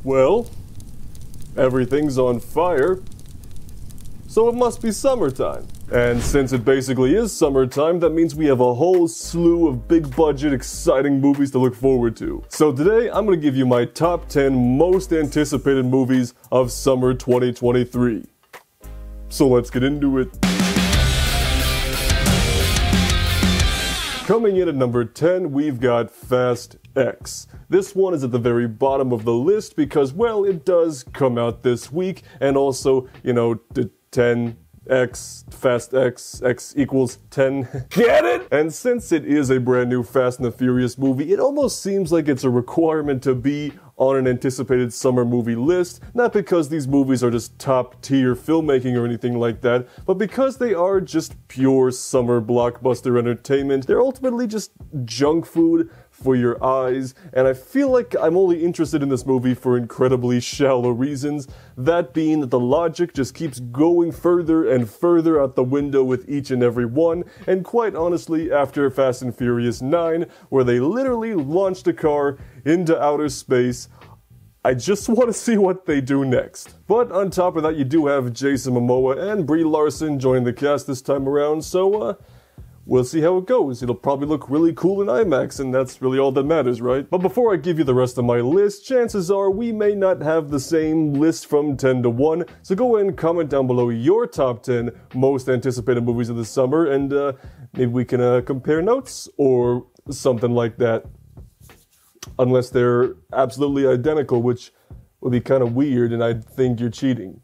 Well, everything's on fire, so it must be summertime. And since it basically is summertime, that means we have a whole slew of big budget, exciting movies to look forward to. So today, I'm going to give you my top 10 most anticipated movies of summer 2023. So let's get into it. Coming in at number 10, we've got Fast X. This one is at the very bottom of the list because, well, it does come out this week, and also, you know, the 10X, Fast X, X equals 10. Get it? And since it is a brand new Fast and the Furious movie, it almost seems like it's a requirement to be on an anticipated summer movie list, not because these movies are just top tier filmmaking or anything like that, but because they are just pure summer blockbuster entertainment. They're ultimately just junk food for your eyes, and I feel like I'm only interested in this movie for incredibly shallow reasons, that being that the logic just keeps going further and further out the window with each and every one, and quite honestly, after Fast and Furious 9, where they literally launched a car into outer space, I just want to see what they do next. But on top of that, you do have Jason Momoa and Brie Larson joining the cast this time around, so we'll see how it goes. It'll probably look really cool in IMAX, and that's really all that matters, right? But before I give you the rest of my list, chances are we may not have the same list from 10 to 1, so go ahead and comment down below your top 10 most anticipated movies of the summer, and maybe we can compare notes, or something like that. Unless they're absolutely identical, which would be kind of weird, and I'd think you're cheating.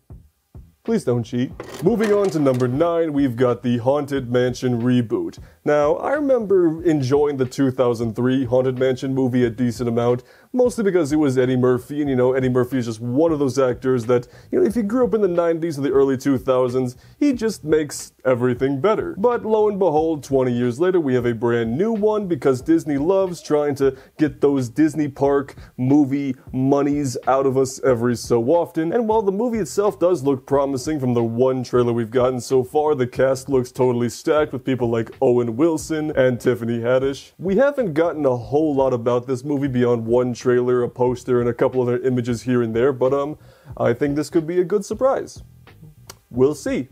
Please don't cheat. Moving on to number 9, we've got the Haunted Mansion reboot. Now, I remember enjoying the 2003 Haunted Mansion movie a decent amount, mostly because it was Eddie Murphy, and you know, Eddie Murphy is just one of those actors that, you know, if you grew up in the 90s or the early 2000s, he just makes everything better. But lo and behold, 20 years later, we have a brand new one because Disney loves trying to get those Disney park movie monies out of us every so often. And while the movie itself does look promising from the one trailer we've gotten so far, the cast looks totally stacked with people like Owen Wilson and Tiffany Haddish. We haven't gotten a whole lot about this movie beyond one trailer, a poster, and a couple other images here and there, but I think this could be a good surprise. We'll see.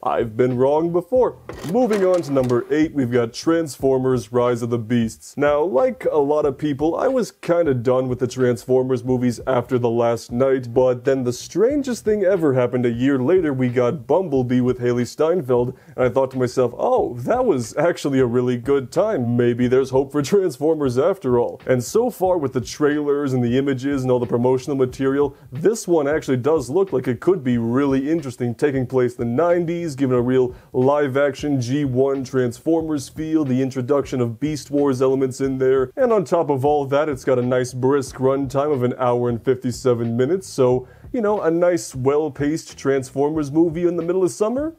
I've been wrong before. Moving on to number 8, we've got Transformers Rise of the Beasts. Now, like a lot of people, I was kinda done with the Transformers movies after the last night, but then the strangest thing ever happened. A year later, we got Bumblebee with Haley Steinfeld, and I thought to myself, oh, that was actually a really good time. Maybe there's hope for Transformers after all. And so far, with the trailers and the images and all the promotional material, this one actually does look like it could be really interesting, taking place in the 90s, given a real live-action G1 Transformers feel, the introduction of Beast Wars elements in there, and on top of all that, it's got a nice brisk runtime of 1 hour and 57 minutes, so, you know, a nice, well-paced Transformers movie in the middle of summer?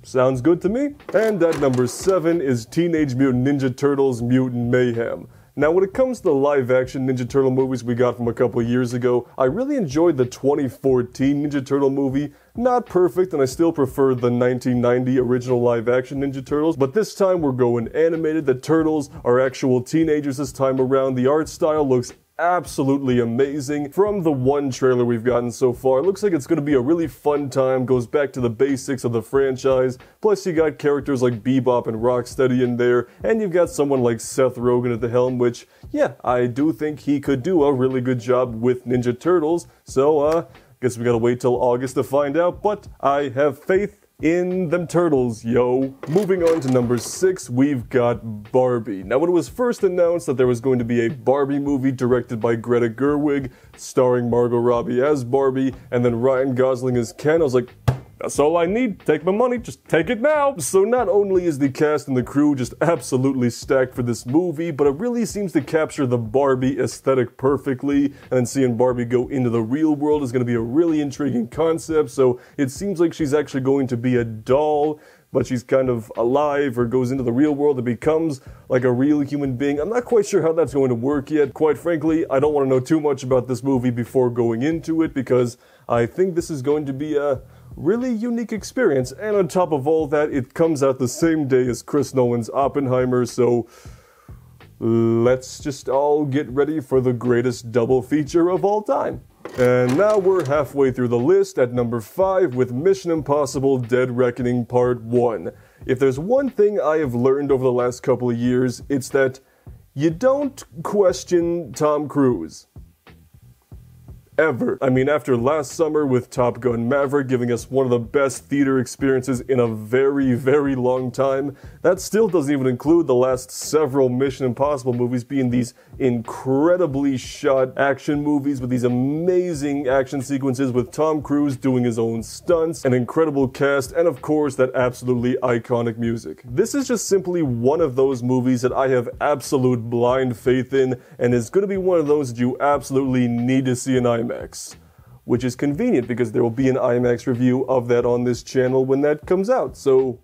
Sounds good to me. And at number 7 is Teenage Mutant Ninja Turtles Mutant Mayhem. Now, when it comes to the live-action Ninja Turtle movies we got from a couple years ago, I really enjoyed the 2014 Ninja Turtle movie. Not perfect, and I still prefer the 1990 original live-action Ninja Turtles, but this time we're going animated. The Turtles are actual teenagers this time around. The art style looks absolutely amazing. From the one trailer we've gotten so far, it looks like it's going to be a really fun time, goes back to the basics of the franchise, plus you got characters like Bebop and Rocksteady in there, and you've got someone like Seth Rogen at the helm, which, yeah, I do think he could do a really good job with Ninja Turtles, so, guess we gotta wait till August to find out, but I have faith in them turtles, yo. Moving on to number 6, we've got Barbie. Now, when it was first announced that there was going to be a Barbie movie directed by Greta Gerwig, starring Margot Robbie as Barbie, and then Ryan Gosling as Ken, I was like, that's all I need. Take my money. Just take it now. So not only is the cast and the crew just absolutely stacked for this movie, but it really seems to capture the Barbie aesthetic perfectly. And then seeing Barbie go into the real world is going to be a really intriguing concept. So it seems like she's actually going to be a doll, but she's kind of alive or goes into the real world and becomes like a real human being. I'm not quite sure how that's going to work yet. Quite frankly, I don't want to know too much about this movie before going into it because I think this is going to be a really unique experience, and on top of all that, it comes out the same day as Chris Nolan's Oppenheimer, so let's just all get ready for the greatest double feature of all time. And now we're halfway through the list at number 5 with Mission Impossible Dead Reckoning Part 1. If there's one thing I have learned over the last couple of years, it's that you don't question Tom Cruise. Ever. I mean, after last summer with Top Gun Maverick giving us one of the best theater experiences in a very, very long time, that still doesn't even include the last several Mission Impossible movies being these incredibly shot action movies with these amazing action sequences with Tom Cruise doing his own stunts, an incredible cast, and of course that absolutely iconic music. This is just simply one of those movies that I have absolute blind faith in, and is going to be one of those that you absolutely need to see in IMAX. Which is convenient because there will be an IMAX review of that on this channel when that comes out, so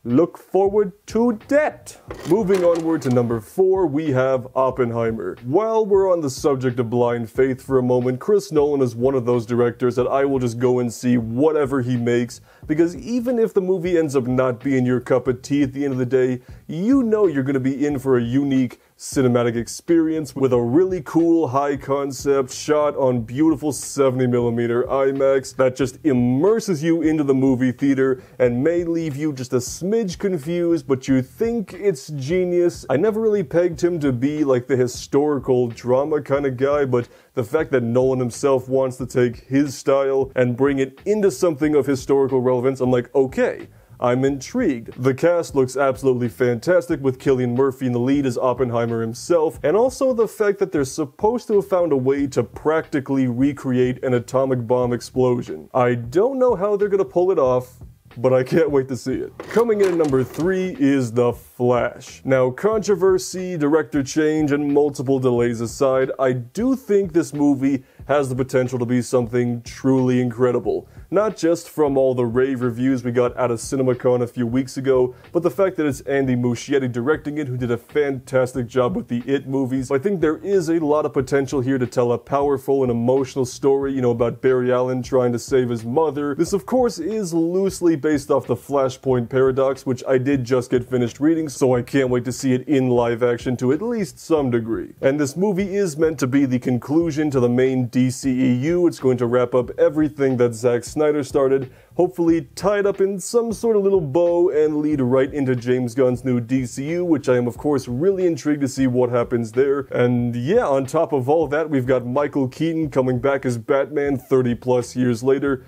look forward to that! Moving onward to number 4, we have Oppenheimer. While we're on the subject of blind faith for a moment, Chris Nolan is one of those directors that I will just go and see whatever he makes, because even if the movie ends up not being your cup of tea at the end of the day, you know you're going to be in for a unique cinematic experience with a really cool high concept shot on beautiful 70mm IMAX that just immerses you into the movie theater and may leave you just a smidge confused, but you think it's genius. I never really pegged him to be like the historical drama kind of guy, but the fact that Nolan himself wants to take his style and bring it into something of historical relevance, I'm like, okay, I'm intrigued. The cast looks absolutely fantastic with Cillian Murphy in the lead as Oppenheimer himself, and also the fact that they're supposed to have found a way to practically recreate an atomic bomb explosion. I don't know how they're gonna pull it off, but I can't wait to see it. Coming in at number 3 is The Flash. Now, controversy, director change, and multiple delays aside, I do think this movie has the potential to be something truly incredible. Not just from all the rave reviews we got out of CinemaCon a few weeks ago, but the fact that it's Andy Muschietti directing it, who did a fantastic job with the It movies. I think there is a lot of potential here to tell a powerful and emotional story, you know, about Barry Allen trying to save his mother. This, of course, is loosely based off the Flashpoint paradox, which I did just get finished reading, so I can't wait to see it in live action to at least some degree. And this movie is meant to be the conclusion to the main DCEU. It's going to wrap up everything that Zack Snyder started, hopefully tied up in some sort of little bow and lead right into James Gunn's new DCU, which I am of course really intrigued to see what happens there. And yeah, on top of all that, we've got Michael Keaton coming back as Batman 30 plus years later.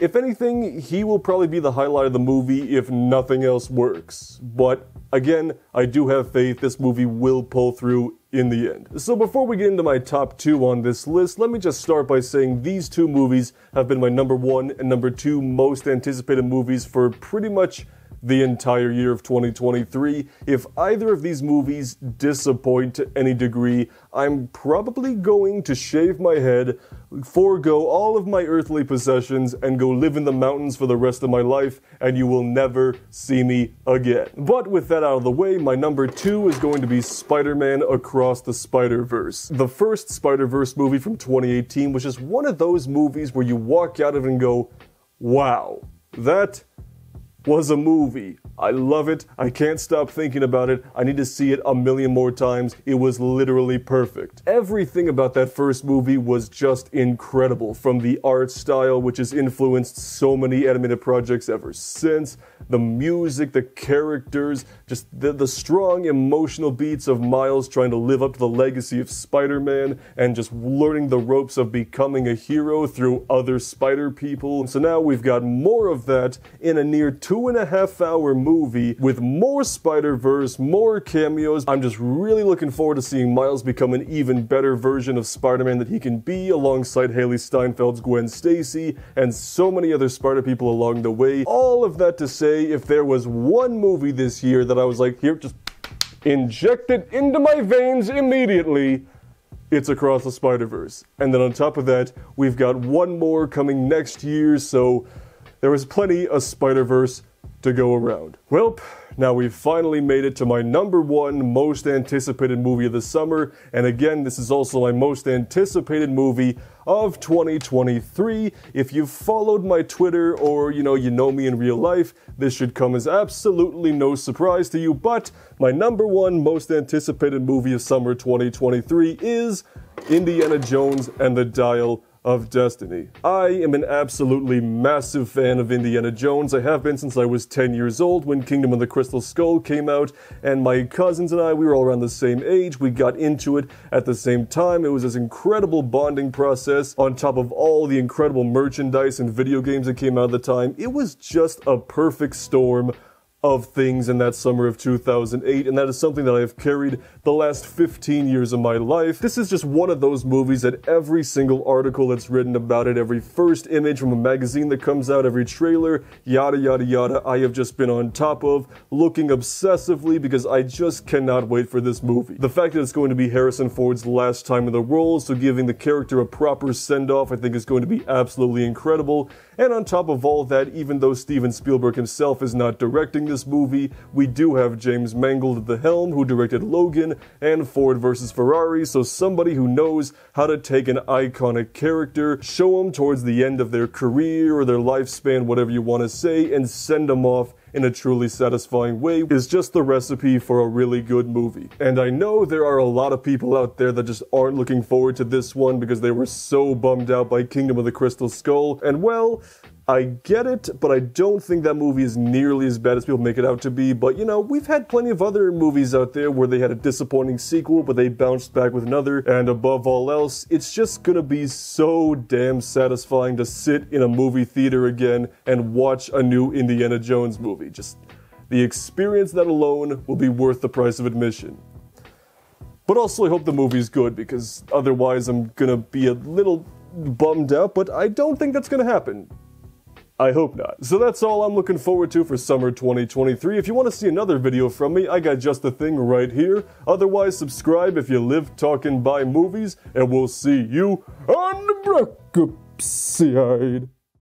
If anything, he will probably be the highlight of the movie if nothing else works. But again, I do have faith this movie will pull through in the end. So before we get into my top 2 on this list, let me just start by saying these 2 movies have been my number 1 and number 2 most anticipated movies for pretty much the entire year of 2023. If either of these movies disappoint to any degree, I'm probably going to shave my head, forego all of my earthly possessions, and go live in the mountains for the rest of my life, and you will never see me again. But with that out of the way, my number 2 is going to be Spider-Man Across the Spider-Verse. The first Spider-Verse movie from 2018 was just one of those movies where you walk out of it and go, wow, that was a movie. I love it. I can't stop thinking about it. I need to see it a million more times. It was literally perfect. Everything about that first movie was just incredible. From the art style, which has influenced so many animated projects ever since, the music, the characters, just the strong emotional beats of Miles trying to live up to the legacy of Spider-Man and just learning the ropes of becoming a hero through other Spider people. So now we've got more of that in a near 2.5-hour movie with more Spider-Verse, more cameos. I'm just really looking forward to seeing Miles become an even better version of Spider-Man that he can be alongside Haley Steinfeld's Gwen Stacy and so many other Spider people along the way. All of that to say, if there was one movie this year that I was like, here, just inject it into my veins immediately, it's Across the Spider-Verse. And then on top of that, we've got one more coming next year, so there was plenty of Spider-Verse to go around. Welp, now we've finally made it to my #1 most anticipated movie of the summer, and again, this is also my most anticipated movie of 2023. If you've followed my Twitter or, you know me in real life, this should come as absolutely no surprise to you, but my #1 most anticipated movie of summer 2023 is Indiana Jones and the Dial of Destiny. I am an absolutely massive fan of Indiana Jones. I have been since I was 10 years old when Kingdom of the Crystal Skull came out, and my cousins and I, we were all around the same age. We got into it at the same time. It was this incredible bonding process on top of all the incredible merchandise and video games that came out at the time. It was just a perfect storm of things in that summer of 2008, and that is something that I have carried the last 15 years of my life. This is just one of those movies that every single article that's written about it, every first image from a magazine that comes out, every trailer, yada yada yada, I have just been on top of, looking obsessively because I just cannot wait for this movie. The fact that it's going to be Harrison Ford's last time in the role, so giving the character a proper send-off I think is going to be absolutely incredible. And on top of all that, even though Steven Spielberg himself is not directing this movie, we do have James Mangold at the helm, who directed Logan and Ford vs. Ferrari, so somebody who knows how to take an iconic character, show them towards the end of their career or their lifespan, whatever you want to say, and send them off in a truly satisfying way is just the recipe for a really good movie. And I know there are a lot of people out there that just aren't looking forward to this one because they were so bummed out by Kingdom of the Crystal Skull, and well, I get it, but I don't think that movie is nearly as bad as people make it out to be. But we've had plenty of other movies out there where they had a disappointing sequel, but they bounced back with another. And above all else, it's just gonna be so damn satisfying to sit in a movie theater again and watch a new Indiana Jones movie. Just the experience, that alone, will be worth the price of admission. But also I hope the movie's good, because otherwise I'm gonna be a little bummed out, but I don't think that's gonna happen. I hope not. So that's all I'm looking forward to for summer 2023. If you want to see another video from me, I got just the thing right here. Otherwise, subscribe if you live talking by movies, and we'll see you on the Brockopp side.